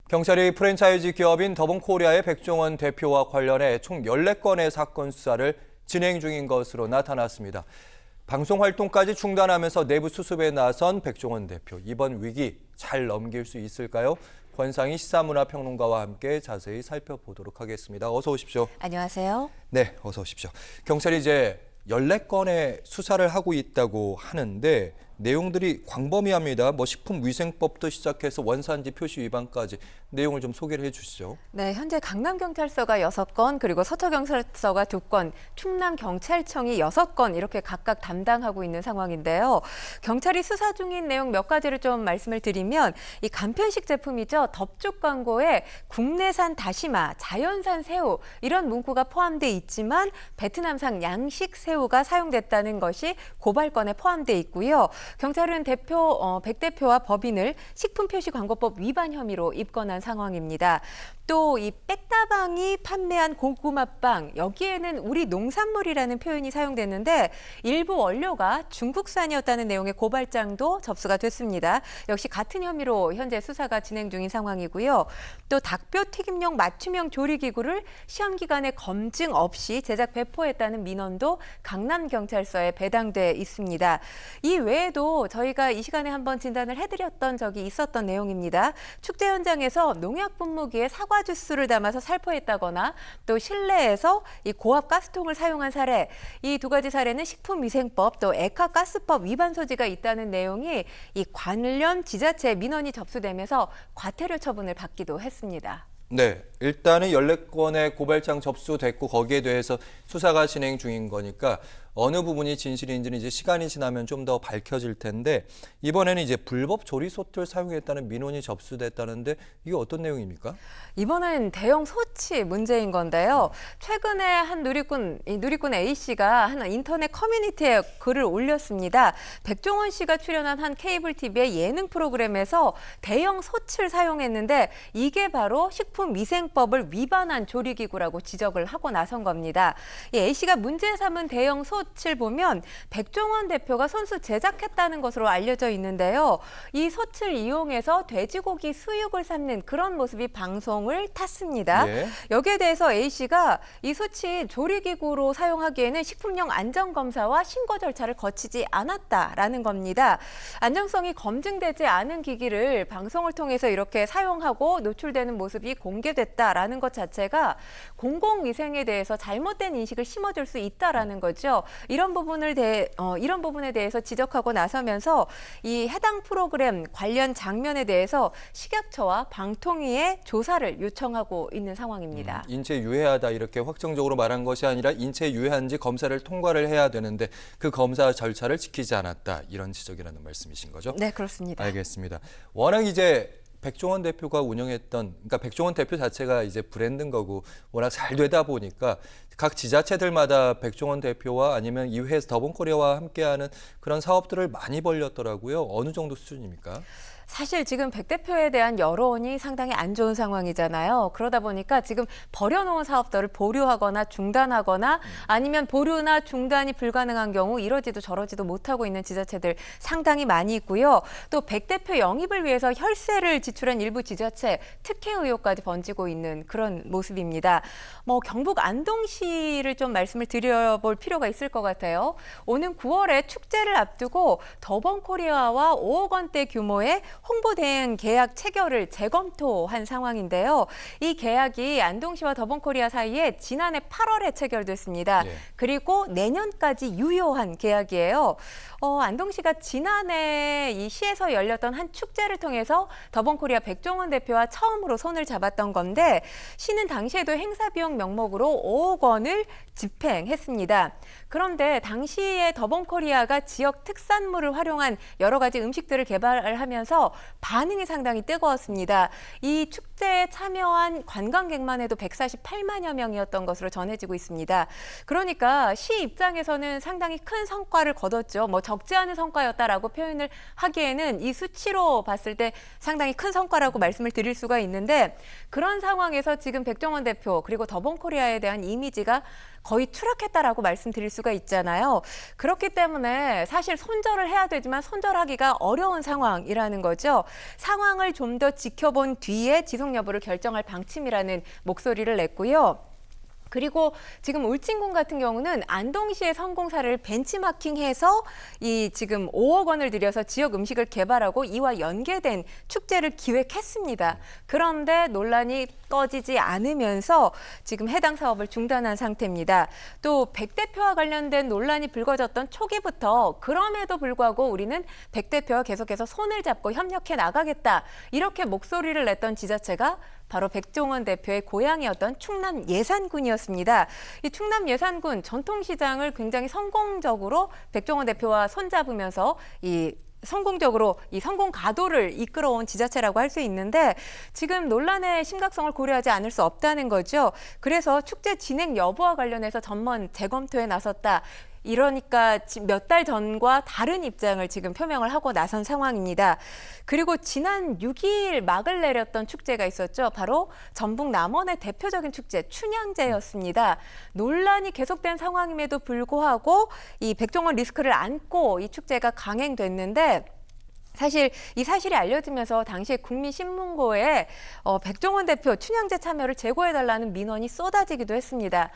경찰이 프랜차이즈 기업인 더본코리아의 백종원 대표와 관련해 총 14건의 사건 수사를 진행 중인 것으로 나타났습니다. 방송 활동까지 중단하면서 내부 수습에 나선 백종원 대표. 이번 위기 잘 넘길 수 있을까요? 권상희 시사문화평론가와 함께 자세히 살펴보도록 하겠습니다. 어서 오십시오. 안녕하세요. 네, 어서 오십시오. 경찰이 이제 14건의 수사를 하고 있다고 하는데 내용들이 광범위합니다. 식품위생법도 시작해서 원산지 표시 위반까지 내용을 좀 소개를 해주시죠. 네, 현재 강남경찰서가 6건, 그리고 서초경찰서가 2건, 충남경찰청이 6건 이렇게 각각 담당하고 있는 상황인데요. 경찰이 수사 중인 내용 몇 가지를 좀 말씀을 드리면 이 간편식 제품이죠. 덮죽 광고에 국내산 다시마, 자연산 새우 이런 문구가 포함돼 있지만 베트남산 양식 새우가 사용됐다는 것이 고발건에 포함돼 있고요. 경찰은 백 대표와 법인을 식품표시광고법 위반 혐의로 입건한 상황입니다. 또 이 백다방이 판매한 고구마빵, 여기에는 우리 농산물이라는 표현이 사용됐는데 일부 원료가 중국산이었다는 내용의 고발장도 접수가 됐습니다. 역시 같은 혐의로 현재 수사가 진행 중인 상황이고요. 또 닭뼈 튀김용 맞춤형 조리기구를 시험 기간에 검증 없이 제작 배포했다는 민원도 강남경찰서에 배당돼 있습니다. 이 외에도 저희가 이 시간에 한번 진단을 해드렸던 적이 있었던 내용입니다. 축제 현장에서 농약 분무기에 사과 주스를 담아서 살포했다거나 또 실내에서 이 고압 가스통을 사용한 사례, 이 두 가지 사례는 식품위생법 또 액화가스법 위반 소지가 있다는 내용이 이 관련 지자체 민원이 접수되면서 과태료 처분을 받기도 했습니다. 네, 일단은 14건의 고발장 접수됐고 거기에 대해서 수사가 진행 중인 거니까 어느 부분이 진실인지는 이제 시간이 지나면 좀 더 밝혀질 텐데 이번에는 이제 불법 조리소트를 사용했다는 민원이 접수됐다는데 이게 어떤 내용입니까? 이번엔 대형 소치 문제인 건데요. 최근에 한 누리꾼 A씨가 한 인터넷 커뮤니티에 글을 올렸습니다. 백종원 씨가 출연한 한 케이블 TV의 예능 프로그램에서 대형 소치를 사용했는데 이게 바로 식품위생법을 위반한 조리기구라고 지적을 하고 나선 겁니다. 이 A씨가 문제 삼은 대형 소치를 보면 백종원 대표가 손수 제작했다는 것으로 알려져 있는데요. 이 소치를 이용해서 돼지고기 수육을 삶는 그런 모습이 방송을 탔습니다. 예. 여기에 대해서 A씨가 이 소치 조리기구로 사용하기에는 식품용 안전검사와 신고 절차를 거치지 않았다라는 겁니다. 안정성이 검증되지 않은 기기를 방송을 통해서 이렇게 사용하고 노출되는 모습이 공개됐다라는 것 자체가 공공위생에 대해서 잘못된 인식을 심어줄 수 있다라는 거죠. 이런 부분에 대해서 지적하고 나서면서 이 해당 프로그램 관련 장면에 대해서 식약처와 방통위에 조사를 요청하고 있는 상황입니다. 인체 유해하다 이렇게 확정적으로 말한 것이 아니라 인체 유해한지 검사를 통과를 해야 되는데 그 검사 절차를 지키지 않았다 이런 지적이라는 말씀이신 거죠? 네, 그렇습니다. 알겠습니다. 워낙 이제 백종원 대표가 운영했던, 그러니까 백종원 대표 자체가 이제 브랜드인 거고 워낙 잘 되다 보니까 각 지자체들마다 백종원 대표와 아니면 이회에서 더본코리아와 함께하는 그런 사업들을 많이 벌렸더라고요. 어느 정도 수준입니까? 사실 지금 백 대표에 대한 여론이 상당히 안 좋은 상황이잖아요. 그러다 보니까 지금 버려놓은 사업들을 보류하거나 중단하거나 아니면 보류나 중단이 불가능한 경우 이러지도 저러지도 못하고 있는 지자체들 상당히 많이 있고요. 또 백 대표 영입을 위해서 혈세를 지출한 일부 지자체 특혜 의혹까지 번지고 있는 그런 모습입니다. 경북 안동시를 좀 말씀을 드려볼 필요가 있을 것 같아요. 오는 9월에 축제를 앞두고 더본코리아와 5억 원대 규모의 홍보 대행 계약 체결을 재검토한 상황인데요. 이 계약이 안동시와 더본코리아 사이에 지난해 8월에 체결됐습니다. 예. 그리고 내년까지 유효한 계약이에요. 안동시가 지난해 이 시에서 열렸던 한 축제를 통해서 더본코리아 백종원 대표와 처음으로 손을 잡았던 건데 시는 당시에도 행사 비용 명목으로 5억 원을 집행했습니다. 그런데 당시에 더본코리아가 지역 특산물을 활용한 여러 가지 음식들을 개발하면서 반응이 상당히 뜨거웠습니다. 이 축제에 참여한 관광객만 해도 148만여 명이었던 것으로 전해지고 있습니다. 그러니까 시 입장에서는 상당히 큰 성과를 거뒀죠. 적지 않은 성과였다라고 표현을 하기에는 이 수치로 봤을 때 상당히 큰 성과라고 말씀을 드릴 수가 있는데 그런 상황에서 지금 백종원 대표 그리고 더본코리아에 대한 이미지가 거의 추락했다라고 말씀드릴 수가 있잖아요. 그렇기 때문에 사실 손절을 해야 되지만 손절하기가 어려운 상황이라는 거죠. 거죠. 상황을 좀 더 지켜본 뒤에 지속 여부를 결정할 방침이라는 목소리를 냈고요. 그리고 지금 울진군 같은 경우는 안동시의 성공 사례를 벤치마킹해서 이 지금 5억 원을 들여서 지역 음식을 개발하고 이와 연계된 축제를 기획했습니다. 그런데 논란이 꺼지지 않으면서 지금 해당 사업을 중단한 상태입니다. 또 백 대표와 관련된 논란이 불거졌던 초기부터 그럼에도 불구하고 우리는 백 대표와 계속해서 손을 잡고 협력해 나가겠다. 이렇게 목소리를 냈던 지자체가 바로 백종원 대표의 고향이었던 충남 예산군이었습니다. 이 충남 예산군 전통시장을 굉장히 성공적으로 백종원 대표와 손잡으면서 성공적으로 이 성공 가도를 이끌어온 지자체라고 할 수 있는데 지금 논란의 심각성을 고려하지 않을 수 없다는 거죠. 그래서 축제 진행 여부와 관련해서 전면 재검토에 나섰다. 이러니까 몇 달 전과 다른 입장을 지금 표명을 하고 나선 상황입니다. 그리고 지난 6일 막을 내렸던 축제가 있었죠. 바로 전북 남원의 대표적인 축제 춘향제였습니다. 논란이 계속된 상황임에도 불구하고 이 백종원 리스크를 안고 이 축제가 강행됐는데 사실 이 사실이 알려지면서 당시에 국민신문고에 백종원 대표 춘향제 참여를 제고해달라는 민원이 쏟아지기도 했습니다.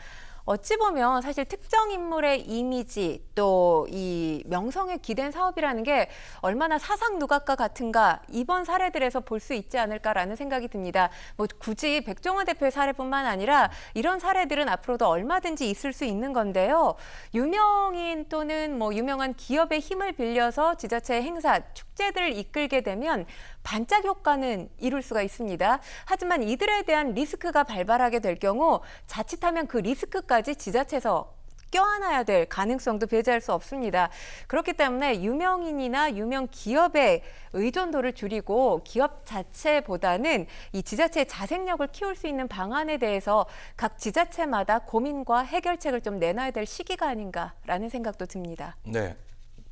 어찌 보면 사실 특정 인물의 이미지 또 이 명성에 기댄 사업이라는 게 얼마나 사상 누각과 같은가 이번 사례들에서 볼 수 있지 않을까라는 생각이 듭니다. 뭐 굳이 백종원 대표의 사례뿐만 아니라 이런 사례들은 앞으로도 얼마든지 있을 수 있는 건데요. 유명인 또는 뭐 유명한 기업의 힘을 빌려서 지자체 행사, 축제들을 이끌게 되면 반짝 효과는 이룰 수가 있습니다. 하지만 이들에 대한 리스크가 발발하게 될 경우 자칫하면 그 리스크까지 지자체에서 껴안아야 될 가능성도 배제할 수 없습니다. 그렇기 때문에 유명인이나 유명 기업의 의존도를 줄이고 기업 자체보다는 이 지자체의 자생력을 키울 수 있는 방안에 대해서 각 지자체마다 고민과 해결책을 좀 내놔야 될 시기가 아닌가라는 생각도 듭니다. 네.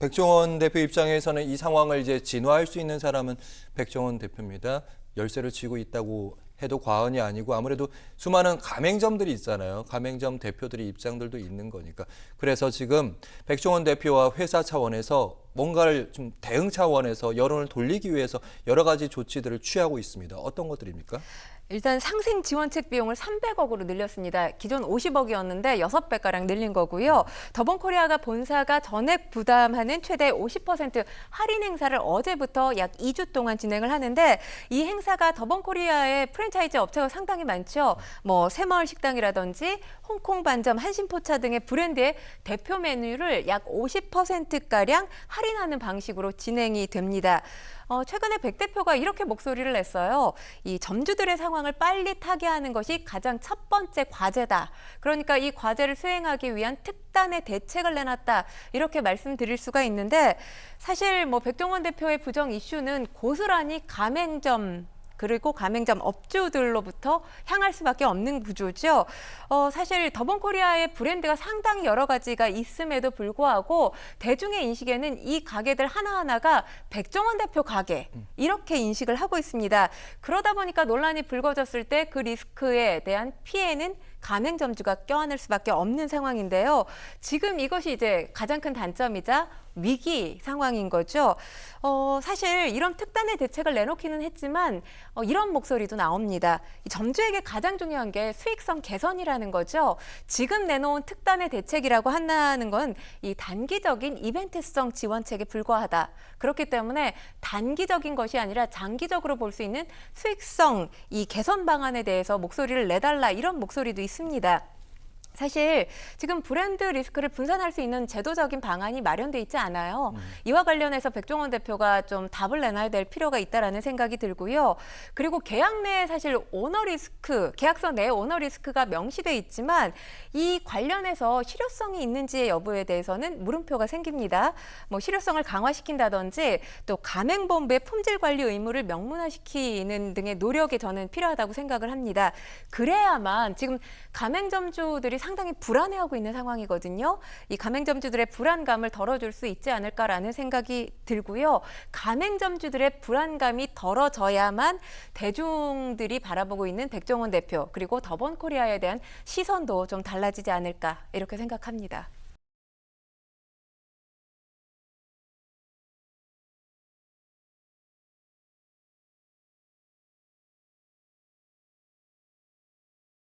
백종원 대표 입장에서는 이 상황을 이제 진화할 수 있는 사람은 백종원 대표입니다. 열쇠를 쥐고 있다고 해도 과언이 아니고 아무래도 수많은 가맹점들이 있잖아요. 가맹점 대표들의 입장들도 있는 거니까. 그래서 지금 백종원 대표와 회사 차원에서 뭔가를 좀 대응 차원에서 여론을 돌리기 위해서 여러 가지 조치들을 취하고 있습니다. 어떤 것들입니까? 일단 상생 지원책 비용을 300억으로 늘렸습니다. 기존 50억이었는데 6배가량 늘린 거고요. 더본코리아가 본사가 전액 부담하는 최대 50% 할인 행사를 어제부터 약 2주 동안 진행을 하는데 이 행사가 더본코리아의 프랜차이즈 업체가 상당히 많죠. 뭐 새마을 식당이라든지 홍콩 반점, 한신포차 등의 브랜드의 대표 메뉴를 약 50%가량 할인하는 방식으로 진행이 됩니다. 최근에 백 대표가 이렇게 목소리를 냈어요. 이 점주들의 상황을 빨리 타개하는 것이 가장 첫 번째 과제다. 그러니까 이 과제를 수행하기 위한 특단의 대책을 내놨다. 이렇게 말씀드릴 수가 있는데 사실 뭐 백종원 대표의 부정 이슈는 고스란히 가맹점 그리고 가맹점 업주들로부터 향할 수밖에 없는 구조죠. 사실 더본코리아의 브랜드가 상당히 여러 가지가 있음에도 불구하고 대중의 인식에는 이 가게들 하나하나가 백종원 대표 가게 이렇게 인식을 하고 있습니다. 그러다 보니까 논란이 불거졌을 때 그 리스크에 대한 피해는 가맹점주가 껴안을 수밖에 없는 상황인데요. 지금 이것이 이제 가장 큰 단점이자 위기 상황인 거죠. 사실 이런 특단의 대책을 내놓기는 했지만 이런 목소리도 나옵니다. 이 점주에게 가장 중요한 게 수익성 개선이라는 거죠. 지금 내놓은 특단의 대책이라고 한다는 건 이 단기적인 이벤트성 지원책에 불과하다. 그렇기 때문에 단기적인 것이 아니라 장기적으로 볼 수 있는 수익성 이 개선 방안에 대해서 목소리를 내달라 이런 목소리도 있습니다. 사실 지금 브랜드 리스크를 분산할 수 있는 제도적인 방안이 마련돼 있지 않아요. 이와 관련해서 백종원 대표가 좀 답을 내놔야 될 필요가 있다라는 생각이 들고요. 그리고 계약 내에 사실 오너 리스크, 계약서 내에 오너 리스크가 명시돼 있지만 이 관련해서 실효성이 있는지의 여부에 대해서는 물음표가 생깁니다. 뭐 실효성을 강화시킨다든지 또 가맹본부의 품질 관리 의무를 명문화시키는 등의 노력이 저는 필요하다고 생각을 합니다. 그래야만 지금 가맹점주들이 상당히 불안해하고 있는 상황이거든요. 이 가맹점주들의 불안감을 덜어줄 수 있지 않을까라는 생각이 들고요. 가맹점주들의 불안감이 덜어져야만 대중들이 바라보고 있는 백종원 대표 그리고 더본코리아에 대한 시선도 좀 달라지지 않을까 이렇게 생각합니다.